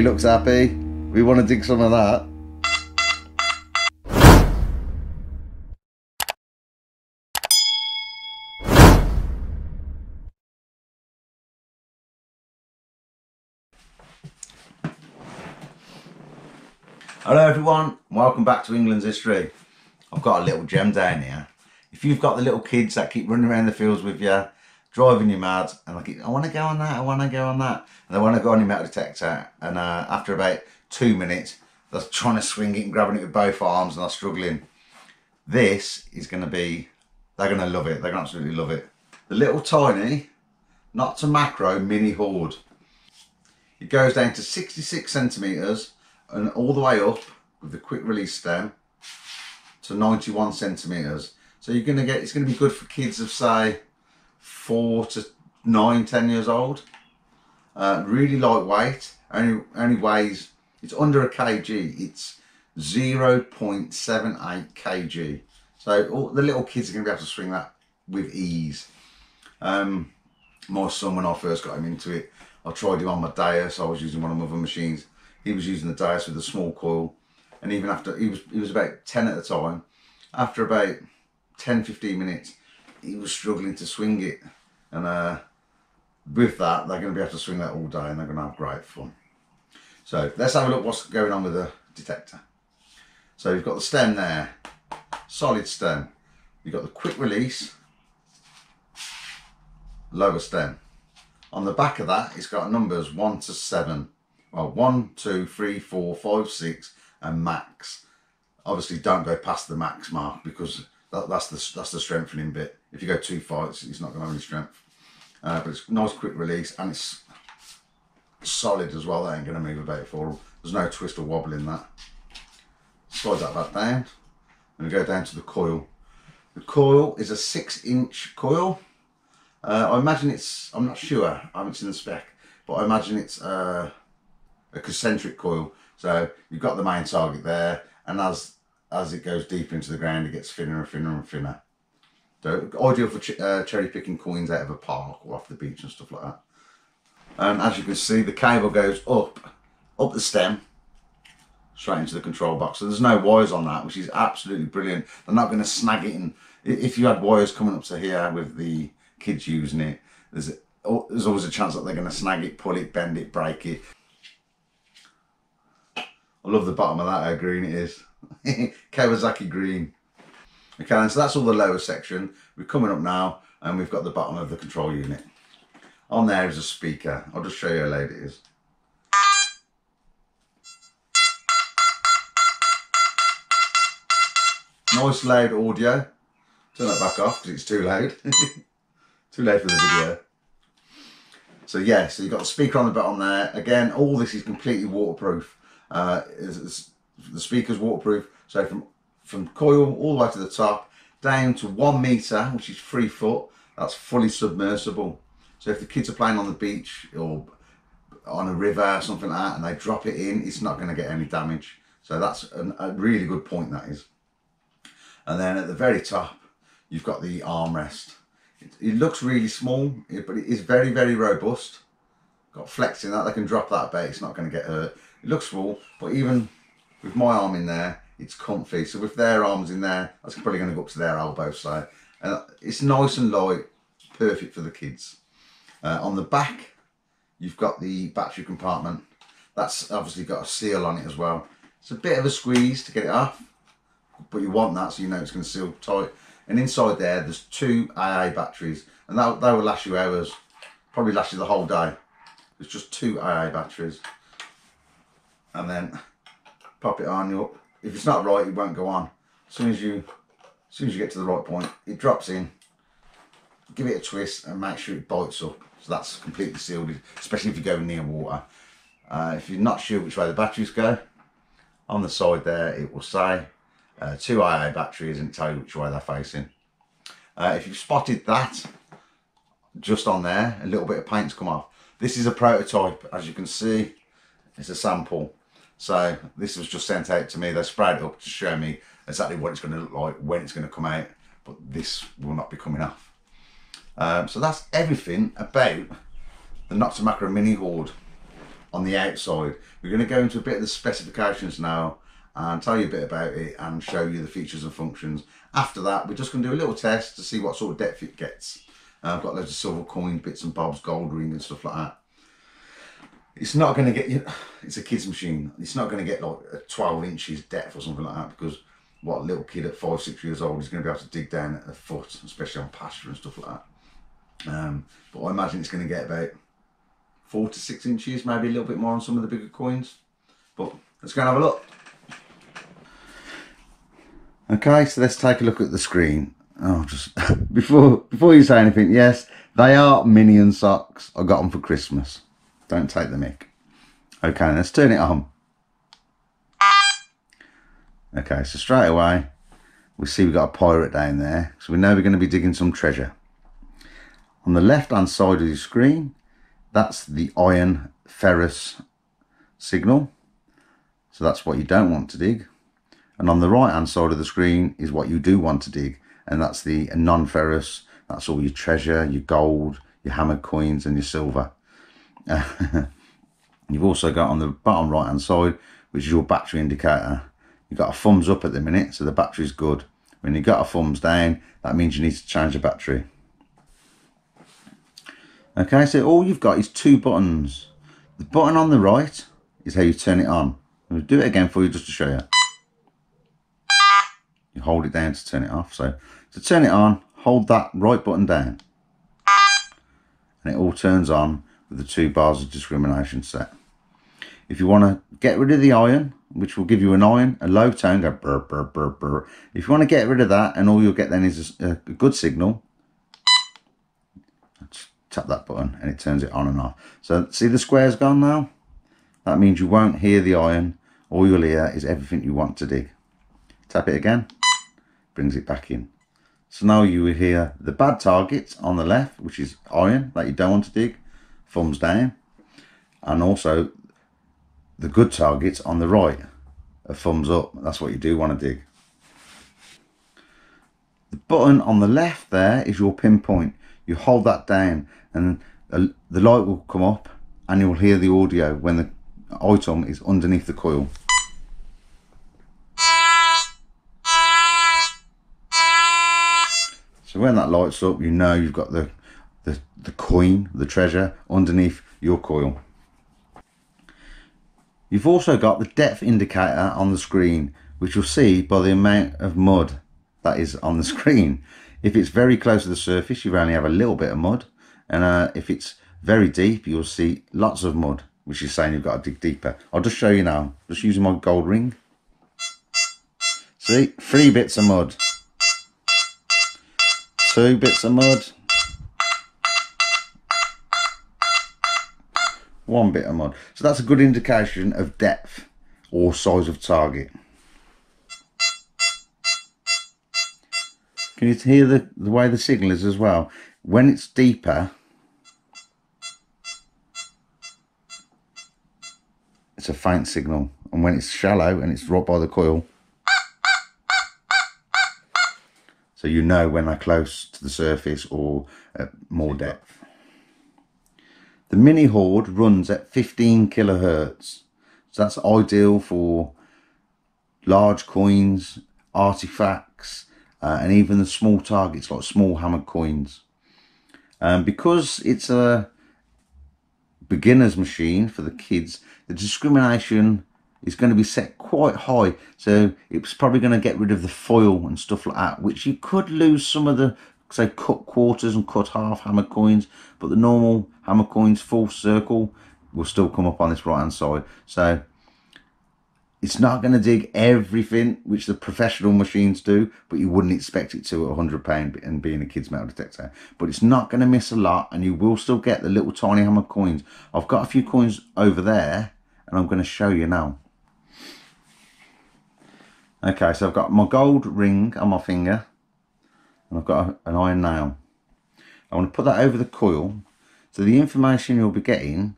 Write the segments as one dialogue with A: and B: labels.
A: He looks happy. We want to dig some of that. Hello everyone, welcome back to England's History. I've got a little gem down here. If you've got the little kids that keep running around the fields with you, driving you mad, and I want to go on that, I want to go on that, and they want to go on your metal detector, and after about 2 minutes, they're trying to swing it and grabbing it with both arms and they're struggling. This is going to be, they're going to love it, they're going to absolutely love it. The little tiny, not to macro, mini Hoard. It goes down to 66 centimetres and all the way up with the quick release stem to 91 centimetres. So you're going to get, it's going to be good for kids of say 4 to 9, 10 years old. Really lightweight, only weighs, it's under a kg, it's 0.78 kg. So all the little kids are going to be able to swing that with ease. My son, when I first got him into it, I tried him on my dais. I was using one of my other machines. He was using the dais with a small coil, and even after he was about 10 at the time. After about 10-15 minutes, he was struggling to swing it, and with that, they're going to be able to swing that all day, and they're going to have great fun. So let's have a look what's going on with the detector. So you've got the stem there, solid stem. You've got the quick release, lower stem. On the back of that, it's got numbers 1 to 7. Well, 1, 2, 3, 4, 5, 6, and max. Obviously, don't go past the max mark because that's the strengthening bit. If you go too far, it's not going to have any strength. But it's nice quick release, and it's solid as well. That ain't going to move about for them. There's no twist or wobble in that. Slide that back down, and we go down to the coil. The coil is a 6-inch coil. I imagine it's, I'm not sure, I haven't seen the spec, but I imagine it's a concentric coil. So you've got the main target there, and as it goes deeper into the ground, it gets thinner and thinner and thinner. So ideal for cherry picking coins out of a park or off the beach and stuff like that. And as you can see, the cable goes up the stem, straight into the control box. So there's no wires on that, which is absolutely brilliant. They're not going to snag it in. If you had wires coming up to here with the kids using it, there's always a chance that they're going to snag it, pull it, bend it, break it. I love the bottom of that, how green it is. Kawasaki green. Okay, and so that's all the lower section. We're coming up now, and we've got the bottom of the control unit. On there is a speaker. I'll just show you how loud it is. Nice loud audio. Turn that back off because it's too loud. Too loud for the video. So yeah, so you've got the speaker on the bottom there. Again, all this is completely waterproof. The speaker's waterproof. So from coil all the way to the top, down to 1 meter, which is 3 foot, that's fully submersible. So if the kids are playing on the beach or on a river or something like that, and they drop it in, it's not going to get any damage. So that's a really good point, that is. And then at the very top, you've got the armrest. It looks really small, but it is very, very robust. Got flex in that, they can drop that about, it's not going to get hurt. It looks small, but even with my arm in there, it's comfy. So with their arms in there, that's probably going to go up to their elbow. So it's nice and light, perfect for the kids. On the back, you've got the battery compartment. That's obviously got a seal on it as well. It's a bit of a squeeze to get it off, but you want that so you know it's going to seal tight. And inside there's 2 AA batteries, and they will last you hours, probably last you the whole day. It's just 2 AA batteries. And then pop it on you up. If it's not right, it won't go on. As soon as you get to the right point, it drops in. Give it a twist and make sure it bites up. So that's completely sealed, especially if you go near water. If you're not sure which way the batteries go, on the side there it will say 2 AA batteries, and tell you which way they're facing. If you've spotted that just on there, a little bit of paint's come off. This is a prototype, as you can see. It's a sample. So this was just sent out to me. They sprayed it up to show me exactly what it's going to look like, when it's going to come out, but this will not be coming off. So that's everything about the Nokta Makro Mini Hoard. on the outside. We're going to go into a bit of the specifications now and tell you a bit about it and show you the features and functions. After that, we're just going to do a little test to see what sort of depth it gets. I've got loads of silver coin bits and bobs, gold ring and stuff like that. It's not going to get you, it's a kid's machine. It's not going to get like 12 inches depth or something like that, because what little kid at 5, 6 years old is going to be able to dig down at a foot, especially on pasture and stuff like that. But I imagine it's going to get about 4 to 6 inches, maybe a little bit more on some of the bigger coins. But let's go and have a look. Okay, so let's take a look at the screen. Oh, just before you say anything, yes, they are Minion socks. I got them for Christmas. Don't take the mick. Okay, let's turn it on. Okay, so straight away, we see we've got a pirate down there. So we know we're going to be digging some treasure. On the left-hand side of the screen, that's the iron ferrous signal. So that's what you don't want to dig. And on the right-hand side of the screen is what you do want to dig. And that's the non-ferrous. That's all your treasure, your gold, your hammered coins and your silver. You've also got on the bottom right hand side, which is your battery indicator. You've got a thumbs up at the minute, so the battery's good. When you've got a thumbs down, that means you need to change the battery. Okay, so all you've got is 2 buttons. The button on the right is how you turn it on. I'll do it again for you just to show you. You hold it down to turn it off. So to turn it on, hold that right button down. And it all turns on with the 2 bars of discrimination set. If you want to get rid of the iron, which will give you an iron, a low tone, go burr, burr, burr, burr. If you want to get rid of that, and all you'll get then is a good signal, tap that button and it turns it on and off. So see the square's gone now? That means you won't hear the iron. All you'll hear is everything you want to dig. Tap it again, brings it back in. So now you will hear the bad targets on the left, which is iron that you don't want to dig, thumbs down, and also the good targets on the right, a thumbs up. That's what you do want to dig. The button on the left there is your pinpoint. You hold that down and the light will come up and you'll hear the audio when the item is underneath the coil. So when that lights up, you know you've got the coin, the treasure, underneath your coil. You've also got the depth indicator on the screen, which you'll see by the amount of mud that is on the screen. If it's very close to the surface, you only have a little bit of mud. And if it's very deep, you'll see lots of mud, which is saying you've got to dig deeper. I'll just show you now, just using my gold ring. See, 3 bits of mud. 2 bits of mud. 1 bit of mud. So that's a good indication of depth or size of target. Can you hear the way the signal is as well? When it's deeper, it's a faint signal. And when it's shallow and it's right by the coil, so you know when they're close to the surface or at more depth. The mini Hoard runs at 15 kilohertz. So that's ideal for large coins, artifacts, and even the small targets like small hammered coins. Because it's a beginner's machine for the kids, the discrimination is going to be set quite high. So it's probably going to get rid of the foil and stuff like that, which you could lose some of the, say, cut quarters and cut half hammer coins, but the normal hammer coins full circle will still come up on this right hand side. So it's not going to dig everything which the professional machines do, but you wouldn't expect it to at £100 and being a kid's metal detector. But it's not going to miss a lot, and you will still get the little tiny hammer coins. I've got a few coins over there and I'm going to show you now. Okay, so I've got my gold ring on my finger and I've got an iron nail. I want to put that over the coil. So the information you'll be getting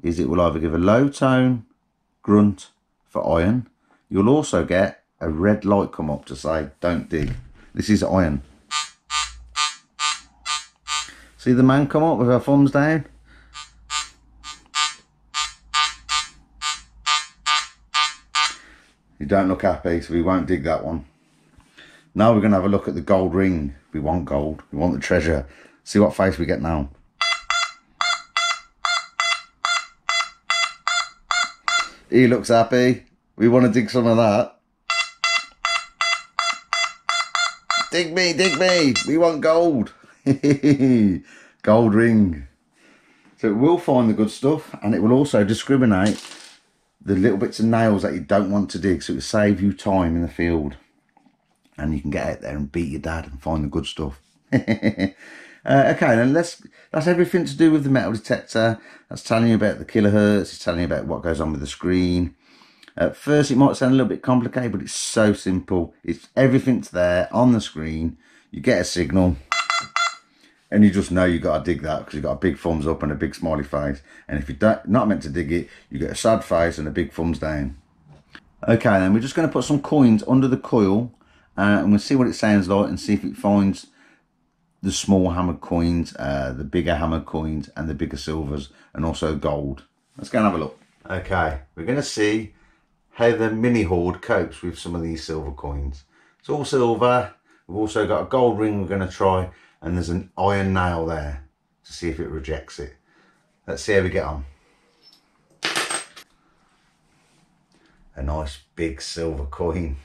A: is it will either give a low tone grunt for iron. You'll also get a red light come up to say don't dig. This is iron. See the man come up with her thumbs down? You don't look happy, so we won't dig that one. Now we're going to have a look at the gold ring. We want gold. We want the treasure. See what face we get now. He looks happy. We want to dig some of that. Dig me, dig me. We want gold. Gold ring. So it will find the good stuff, and it will also discriminate the little bits of nails that you don't want to dig, so it will save you time in the field. And you can get out there and beat your dad and find the good stuff. Okay, then that's everything to do with the metal detector. That's telling you about the kilohertz. It's telling you about what goes on with the screen. At first it might sound a little bit complicated, but it's so simple. It's everything's there on the screen. You get a signal and you just know you got to dig that, because you've got a big thumbs up and a big smiley face. And if you're not meant to dig it, you get a sad face and a big thumbs down. Okay, then we're just going to put some coins under the coil, and we'll see what it sounds like and see if it finds the small hammered coins, the bigger hammered coins, and the bigger silvers, and also gold. Let's go and have a look. Okay, we're going to see how the mini Hoard copes with some of these silver coins. It's all silver. We've also got a gold ring we're going to try, and there's an iron nail there to see if it rejects it. Let's see how we get on. A nice big silver coin.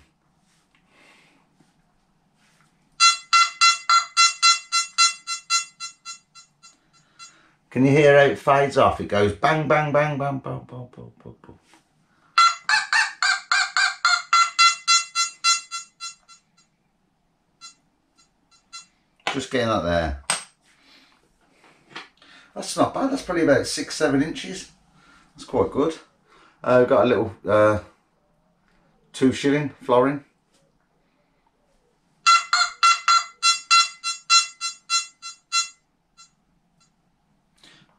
A: Can you hear how it fades off? It goes bang, bang, bang, bang, bang, bang, bang, bang, bang. Just getting that there. That's not bad. That's probably about 6-7 inches. That's quite good. We've got a little 2 shilling florin.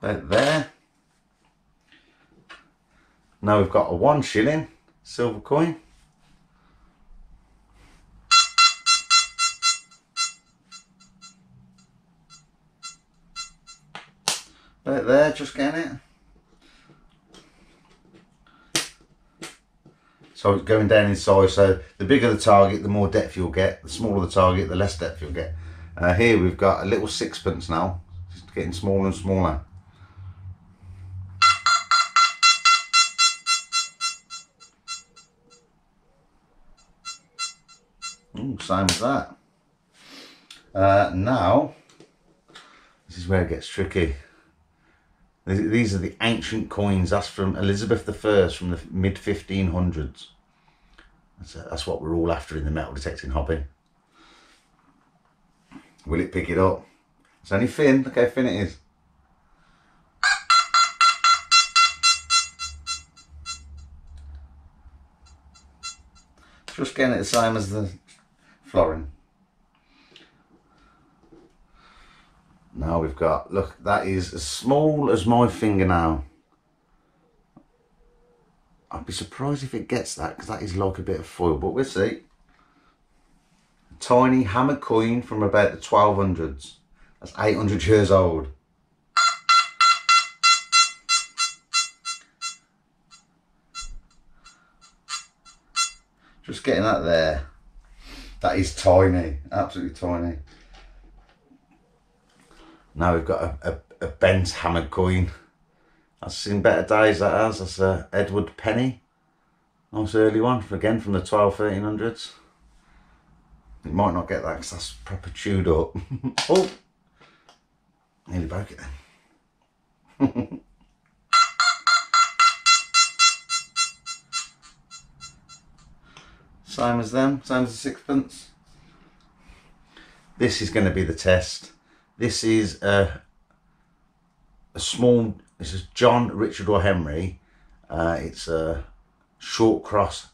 A: About there. Now we've got a 1 shilling silver coin. About there, just getting it. So it's going down in size, so the bigger the target, the more depth you'll get. The smaller the target, the less depth you'll get. Here we've got a little sixpence now. It's getting smaller and smaller. Ooh, same as that. Now, this is where it gets tricky. These are the ancient coins. That's from Elizabeth I, from the mid 1500s. That's what we're all after in the metal detecting hobby. Will it pick it up? It's only thin. Look how thin it is. Just getting it the same as the florin. Now we've got, look, that is as small as my fingernail. I'd be surprised if it gets that, because that is like a bit of foil, but we'll see. A tiny hammered coin from about the 1200s. That's 800 years old. Just getting that there. That is tiny, absolutely tiny. Now we've got a bent hammered coin. I've seen better days, that has. That's a Edward penny. Nice early one, again from the 1300s. It might not get that because that's proper chewed up. Oh! Nearly broke it then. Same as them, same as the sixpence. This is going to be the test. This is a small, this is John, Richard or Henry. It's a short cross,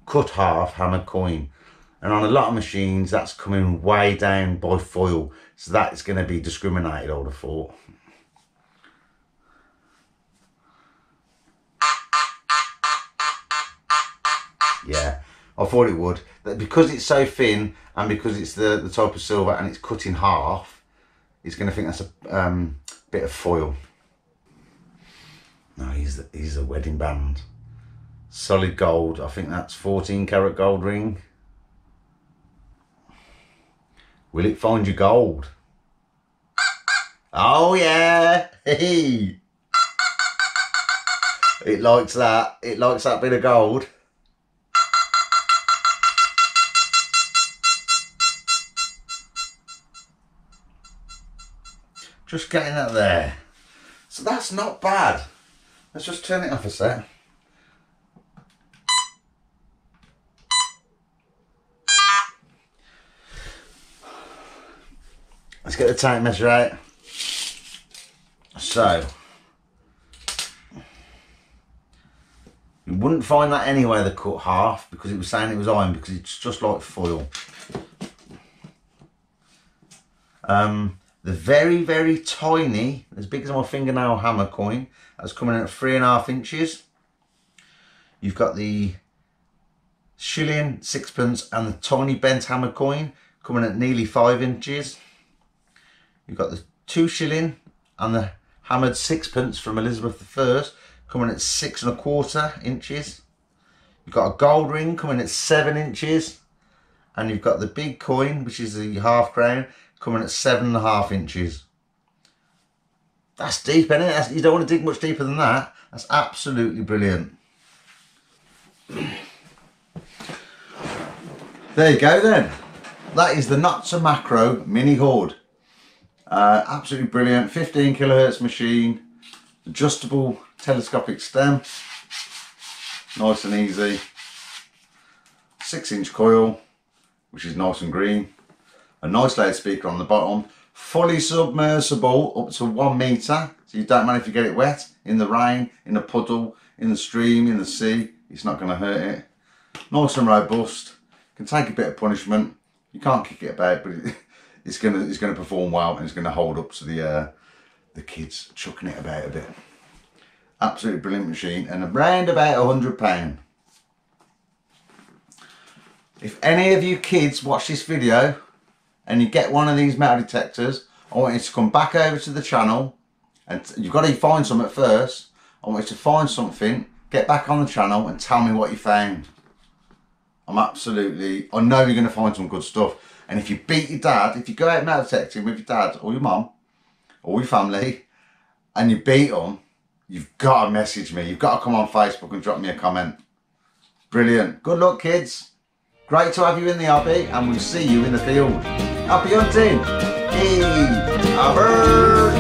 A: cut half hammered coin. And on a lot of machines, that's coming way down by foil. So that's going to be discriminated, I would have thought. Yeah, I thought it would. Because it's so thin and because it's the type of silver and it's cut in half, it's going to think that's a bit of foil. No, he's the wedding band. Solid gold. I think that's 14 karat gold ring. Will it find your gold? Oh yeah! Hey! It likes that. It likes that bit of gold. Just getting that there. So that's not bad. Let's just turn it off a sec. Let's get the tape measure out. So, you wouldn't find that anywhere they cut half, because it was saying it was iron, because it's just like foil. The very, very tiny, as big as my fingernail hammer coin, that's coming in at 3.5 inches. You've got the shilling, sixpence, and the tiny bent hammer coin coming at nearly 5 inches. You've got the 2 shilling and the hammered sixpence from Elizabeth I coming at 6.25 inches. You've got a gold ring coming at 7 inches. And you've got the big coin, which is the half crown, coming at 7.5 inches. That's deep, isn't it? You don't want to dig much deeper than that. That's absolutely brilliant. There you go then. That is the Nokta Makro Mini Hoard. Absolutely brilliant. 15 kilohertz machine. Adjustable telescopic stem. Nice and easy. 6-inch coil, which is nice and green. A nice loudspeaker on the bottom. Fully submersible up to 1 metre. So you don't mind if you get it wet. In the rain, in a puddle, in the stream, in the sea. It's not going to hurt it. Nice and robust. Can take a bit of punishment. You can't kick it about, but it's going to perform well, and it's going to hold up to the kids chucking it about a bit. Absolutely brilliant machine, and around about £100. If any of you kids watch this video and you get one of these metal detectors, I want you to come back over to the channel, and you've got to find some at first. I want you to find something, get back on the channel and tell me what you found. I know you're going to find some good stuff. And if you beat your dad, if you go out metal detecting with your dad or your mum or your family and you beat them, you've got to message me. You've got to come on Facebook and drop me a comment. Brilliant. Good luck, kids. Great to have you in the hobby, and we'll see you in the field. Happy hunting! Hey, a bird!